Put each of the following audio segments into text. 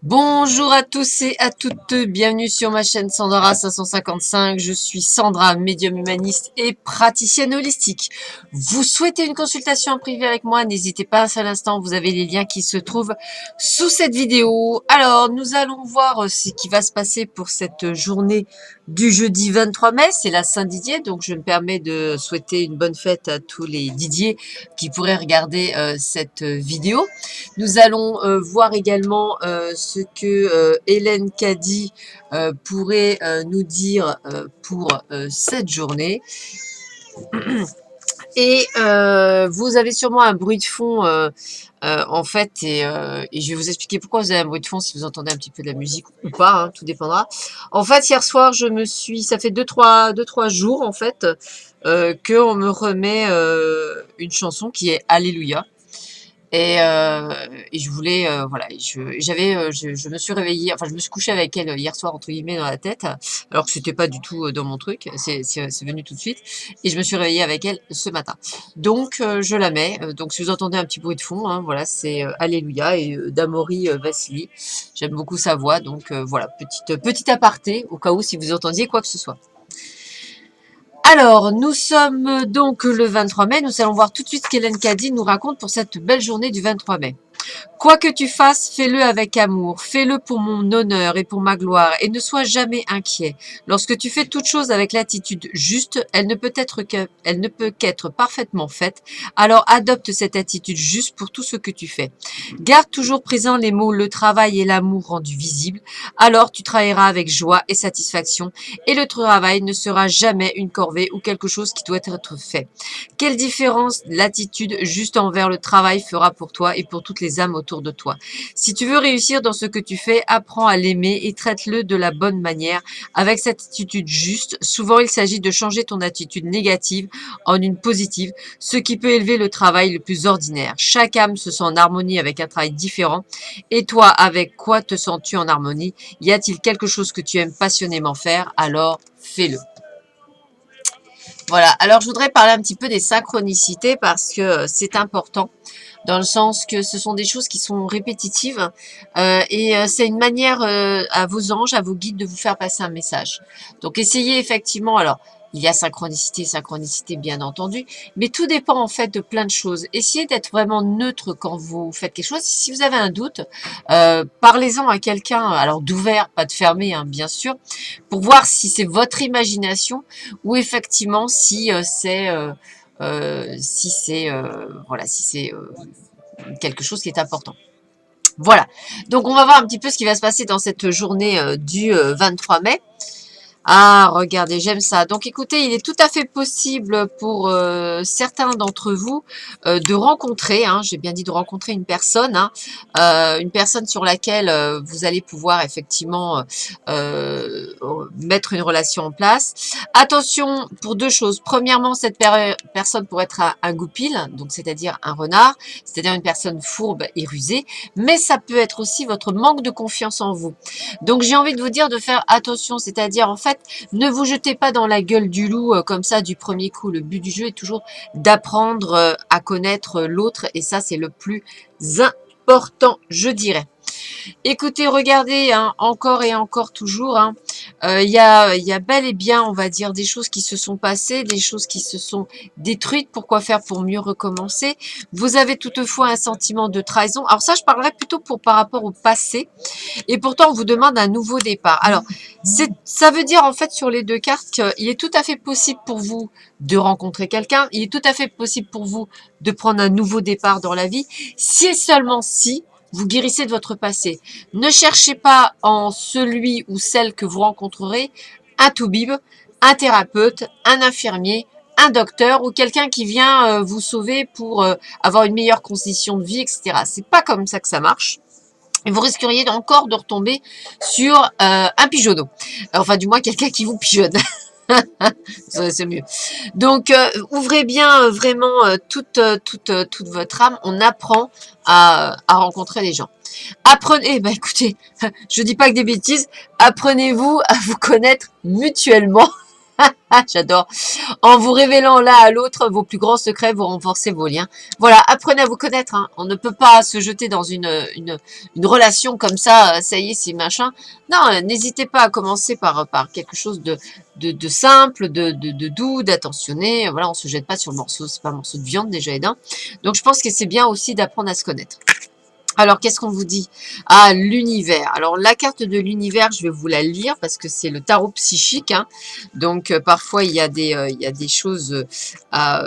Bonjour à tous et à toutes, bienvenue sur ma chaîne Sandra 555. Je suis Sandra, médium humaniste et praticienne holistique. Vous souhaitez une consultation en privé avec moi? N'hésitez pas un seul instant, vous avez les liens qui se trouvent sous cette vidéo. Alors, nous allons voir ce qui va se passer pour cette journée du jeudi 23 mai. C'est la Saint-Didier, donc je me permets de souhaiter une bonne fête à tous les Didier qui pourraient regarder cette vidéo. Nous allons voir également ce que Hélène Caddy pourrait nous dire pour cette journée. Et vous avez sûrement un bruit de fond en fait, et je vais vous expliquer pourquoi vous avez un bruit de fond si vous entendez un petit peu de la musique ou pas, hein, tout dépendra. En fait, hier soir, ça fait deux, trois jours en fait, qu'on me remet une chanson qui est Alléluia. Et je voulais, voilà, je me suis réveillée, enfin je me suis couchée avec elle hier soir entre guillemets dans la tête, alors que c'était pas du tout dans mon truc, c'est venu tout de suite, et je me suis réveillée avec elle ce matin. Donc je la mets, donc si vous entendez un petit bruit de fond, hein, voilà, c'est Alléluia et d'Amaury Vassili. J'aime beaucoup sa voix, donc voilà, petit aparté au cas où si vous entendiez quoi que ce soit. Alors, nous sommes donc le 23 mai. Nous allons voir tout de suite ce qu'Hélène Caddy nous raconte pour cette belle journée du 23 mai. Quoi que tu fasses, fais-le avec amour, fais-le pour mon honneur et pour ma gloire, et ne sois jamais inquiet. Lorsque tu fais toute chose avec l'attitude juste, elle ne peut qu'être parfaitement faite. Alors adopte cette attitude juste pour tout ce que tu fais. Garde toujours présent les mots le travail et l'amour rendus visibles. Alors tu travailleras avec joie et satisfaction, et le travail ne sera jamais une corvée ou quelque chose qui doit être fait. Quelle différence l'attitude juste envers le travail fera pour toi et pour toutes les âmes autour de toi. Si tu veux réussir dans ce que tu fais, apprends à l'aimer et traite-le de la bonne manière avec cette attitude juste. Souvent, il s'agit de changer ton attitude négative en une positive, ce qui peut élever le travail le plus ordinaire. Chaque âme se sent en harmonie avec un travail différent. Et toi, avec quoi te sens-tu en harmonie? Y a-t-il quelque chose que tu aimes passionnément faire? Alors, fais-le. Voilà, alors je voudrais parler un petit peu des synchronicités parce que c'est important dans le sens que ce sont des choses qui sont répétitives et c'est une manière à vos anges, à vos guides de vous faire passer un message. Donc essayez effectivement, alors il y a synchronicité bien entendu, mais tout dépend en fait de plein de choses. Essayez d'être vraiment neutre quand vous faites quelque chose. Si vous avez un doute, parlez-en à quelqu'un, alors d'ouvert, pas de fermé, hein, bien sûr, pour voir si c'est votre imagination ou effectivement si c'est voilà, si c'est quelque chose qui est important. Voilà, donc on va voir un petit peu ce qui va se passer dans cette journée du 23 mai. Ah, regardez, j'aime ça. Donc écoutez, il est tout à fait possible pour certains d'entre vous de rencontrer, hein, j'ai bien dit de rencontrer une personne sur laquelle vous allez pouvoir effectivement mettre une relation en place. Attention pour deux choses. Premièrement, cette personne pourrait être un goupil, donc c'est-à-dire un renard, c'est-à-dire une personne fourbe et rusée, mais ça peut être aussi votre manque de confiance en vous. Donc j'ai envie de vous dire de faire attention, c'est-à-dire en fait, ne vous jetez pas dans la gueule du loup comme ça du premier coup. Le but du jeu est toujours d'apprendre à connaître l'autre et ça c'est le plus important, je dirais. Écoutez, regardez, hein, encore et encore toujours, hein, y a bel et bien, on va dire, des choses qui se sont passées, des choses qui se sont détruites. Pourquoi faire pour mieux recommencer? Vous avez toutefois un sentiment de trahison. Alors ça, je parlerai plutôt par rapport au passé. Et pourtant, on vous demande un nouveau départ. Alors, ça veut dire en fait sur les deux cartes qu'il est tout à fait possible pour vous de rencontrer quelqu'un. Il est tout à fait possible pour vous de prendre un nouveau départ dans la vie. Si et seulement si vous guérissez de votre passé. Ne cherchez pas en celui ou celle que vous rencontrerez un toubib, un thérapeute, un infirmier, un docteur ou quelqu'un qui vient vous sauver pour avoir une meilleure condition de vie, etc. C'est pas comme ça que ça marche. Et vous risqueriez encore de retomber sur un pigeonneau. Enfin, du moins, quelqu'un qui vous pigeonne. C'est mieux. Donc, ouvrez bien vraiment toute votre âme. On apprend à rencontrer les gens. Apprenez, bah écoutez, je dis pas que des bêtises, apprenez-vous à vous connaître mutuellement. Ah, j'adore. En vous révélant l'un à l'autre vos plus grands secrets, vous renforcez vos liens. Voilà, apprenez à vous connaître. Hein. On ne peut pas se jeter dans une relation comme ça y est, c'est machin. Non, n'hésitez pas à commencer par quelque chose de simple, de doux, d'attentionné. Voilà, on se jette pas sur le morceau, c'est pas un morceau de viande déjà, et d'un. Donc je pense que c'est bien aussi d'apprendre à se connaître. Alors, qu'est-ce qu'on vous dit? Ah, l'univers. Alors, la carte de l'univers, je vais vous la lire parce que c'est le tarot psychique. Hein. Donc, parfois, il y a des choses à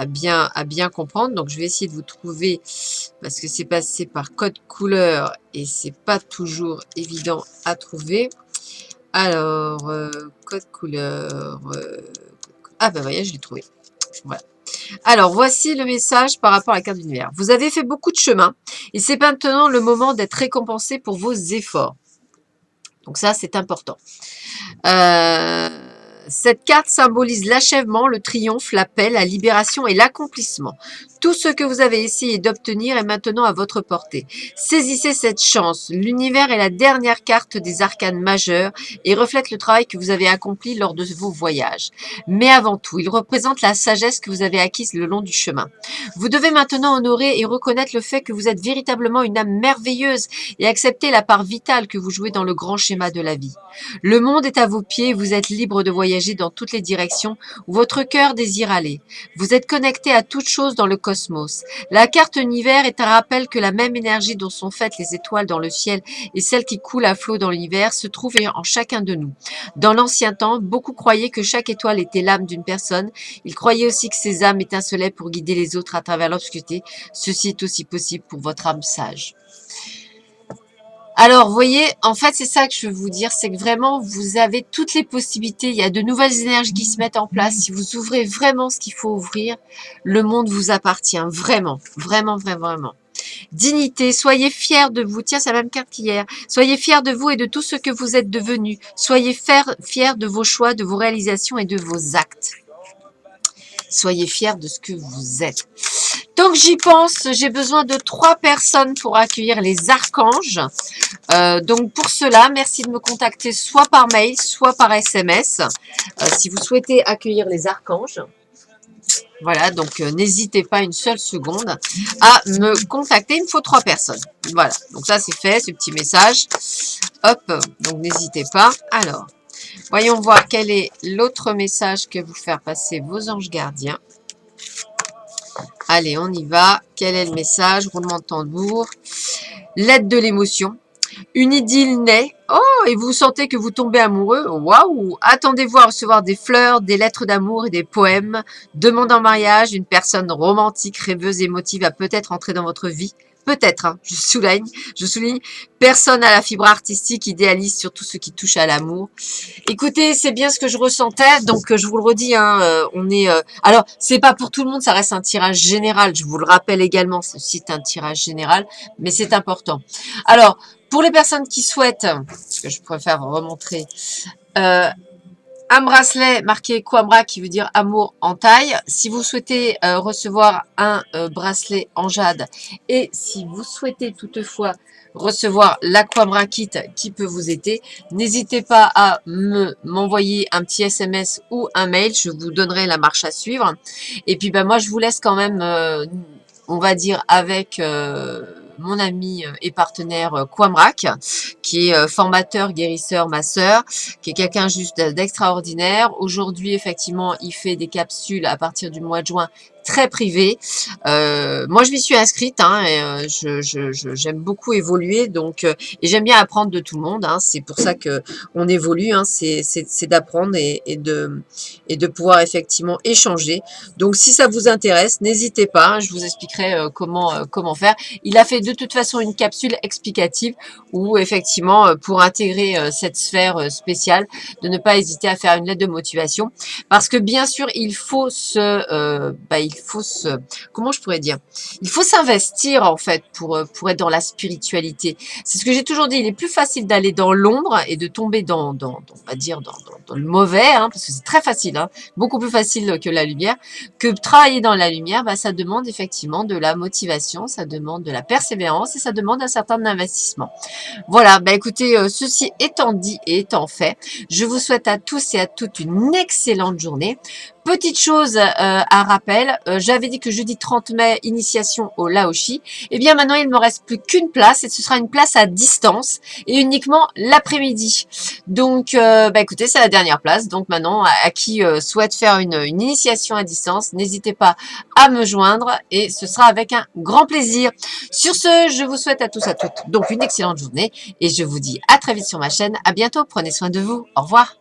bien comprendre. Donc, je vais essayer de vous trouver parce que c'est passé par code couleur et c'est pas toujours évident à trouver. Alors, code couleur. Ah, ben, voyez, je l'ai trouvé. Voilà. Alors, voici le message par rapport à la carte de l'univers. Vous avez fait beaucoup de chemin et c'est maintenant le moment d'être récompensé pour vos efforts. Donc ça, c'est important. Cette carte symbolise l'achèvement, le triomphe, la paix, la libération et l'accomplissement. Tout ce que vous avez essayé d'obtenir est maintenant à votre portée. Saisissez cette chance. L'univers est la dernière carte des arcanes majeurs et reflète le travail que vous avez accompli lors de vos voyages. Mais avant tout, il représente la sagesse que vous avez acquise le long du chemin. Vous devez maintenant honorer et reconnaître le fait que vous êtes véritablement une âme merveilleuse et accepter la part vitale que vous jouez dans le grand schéma de la vie. Le monde est à vos pieds, vous êtes libre de voyager dans toutes les directions où votre cœur désire aller. Vous êtes connecté à toute chose dans le cosmos. La carte univers est un rappel que la même énergie dont sont faites les étoiles dans le ciel et celle qui coule à flot dans l'univers se trouve en chacun de nous. Dans l'ancien temps, beaucoup croyaient que chaque étoile était l'âme d'une personne. Ils croyaient aussi que ces âmes étincelaient pour guider les autres à travers l'obscurité. Ceci est aussi possible pour votre âme sage. Alors, vous voyez, en fait, c'est ça que je veux vous dire, c'est que vraiment, vous avez toutes les possibilités. Il y a de nouvelles énergies qui se mettent en place. Si vous ouvrez vraiment ce qu'il faut ouvrir, le monde vous appartient. Vraiment, vraiment, vraiment, vraiment. Dignité, soyez fiers de vous. Tiens, c'est la même carte qu'hier. Soyez fiers de vous et de tout ce que vous êtes devenu. Soyez fiers de vos choix, de vos réalisations et de vos actes. Soyez fiers de ce que vous êtes. Donc j'y pense, j'ai besoin de 3 personnes pour accueillir les archanges. Donc pour cela, merci de me contacter soit par mail, soit par SMS, si vous souhaitez accueillir les archanges. Voilà, donc n'hésitez pas une seule seconde à me contacter. Il me faut 3 personnes. Voilà, donc ça c'est fait, ce petit message. Hop, donc n'hésitez pas. Alors, voyons voir quel est l'autre message que vous faire passer vos anges gardiens. Allez, on y va. Quel est le message? Roulement de tambour. L'aide de l'émotion. Une idylle naît. Oh, et vous sentez que vous tombez amoureux. Waouh! Attendez-vous à recevoir des fleurs, des lettres d'amour et des poèmes. Demande en mariage. Une personne romantique, rêveuse, émotive va peut-être entrer dans votre vie. Peut-être, hein, je souligne, personne à la fibre artistique idéaliste sur tout ce qui touche à l'amour. Écoutez, c'est bien ce que je ressentais, donc je vous le redis, hein, on est... alors, c'est pas pour tout le monde, ça reste un tirage général, je vous le rappelle également, c'est un tirage général, mais c'est important. Alors, pour les personnes qui souhaitent, parce que je préfère remontrer, un bracelet marqué Quambra qui veut dire amour en taille. Si vous souhaitez recevoir un bracelet en jade et si vous souhaitez toutefois recevoir l'Aquambra Kit qui peut vous aider, n'hésitez pas à m'envoyer un petit SMS ou un mail. Je vous donnerai la marche à suivre. Et puis ben, moi, je vous laisse quand même, on va dire, avec... mon ami et partenaire Quamrak, qui est formateur, guérisseur, masseur, qui est quelqu'un juste d'extraordinaire. Aujourd'hui, effectivement, il fait des capsules à partir du mois de juin très privées. Moi, je m'y suis inscrite, hein, et j'aime beaucoup évoluer, donc et j'aime bien apprendre de tout le monde. Hein, c'est pour ça que on évolue. Hein, c'est d'apprendre et de pouvoir effectivement échanger. Donc, si ça vous intéresse, n'hésitez pas. Hein, je vous expliquerai comment faire. Il a fait de toute façon une capsule explicative où effectivement, pour intégrer cette sphère spéciale, de ne pas hésiter à faire une lettre de motivation. Parce que bien sûr, il faut il faut comment je pourrais dire? Il faut s'investir en fait pour être dans la spiritualité. C'est ce que j'ai toujours dit, il est plus facile d'aller dans l'ombre et de tomber on va dire, dans le mauvais, hein, parce que c'est très facile, hein, beaucoup plus facile que la lumière, que travailler dans la lumière, bah, ça demande effectivement de la motivation, ça demande de la persévérance et ça demande un certain investissement. Voilà, bah écoutez, ceci étant dit et étant fait, je vous souhaite à tous et à toutes une excellente journée. Petite chose à rappel, j'avais dit que jeudi 30 mai, initiation au Laoshi. Eh bien maintenant, il ne me reste plus qu'une place et ce sera une place à distance et uniquement l'après-midi. Donc, bah écoutez, c'est la dernière place. Donc maintenant, à qui souhaite faire une initiation à distance, n'hésitez pas à me joindre et ce sera avec un grand plaisir. Sur ce, je vous souhaite à tous et à toutes donc une excellente journée et je vous dis à très vite sur ma chaîne. À bientôt, prenez soin de vous. Au revoir.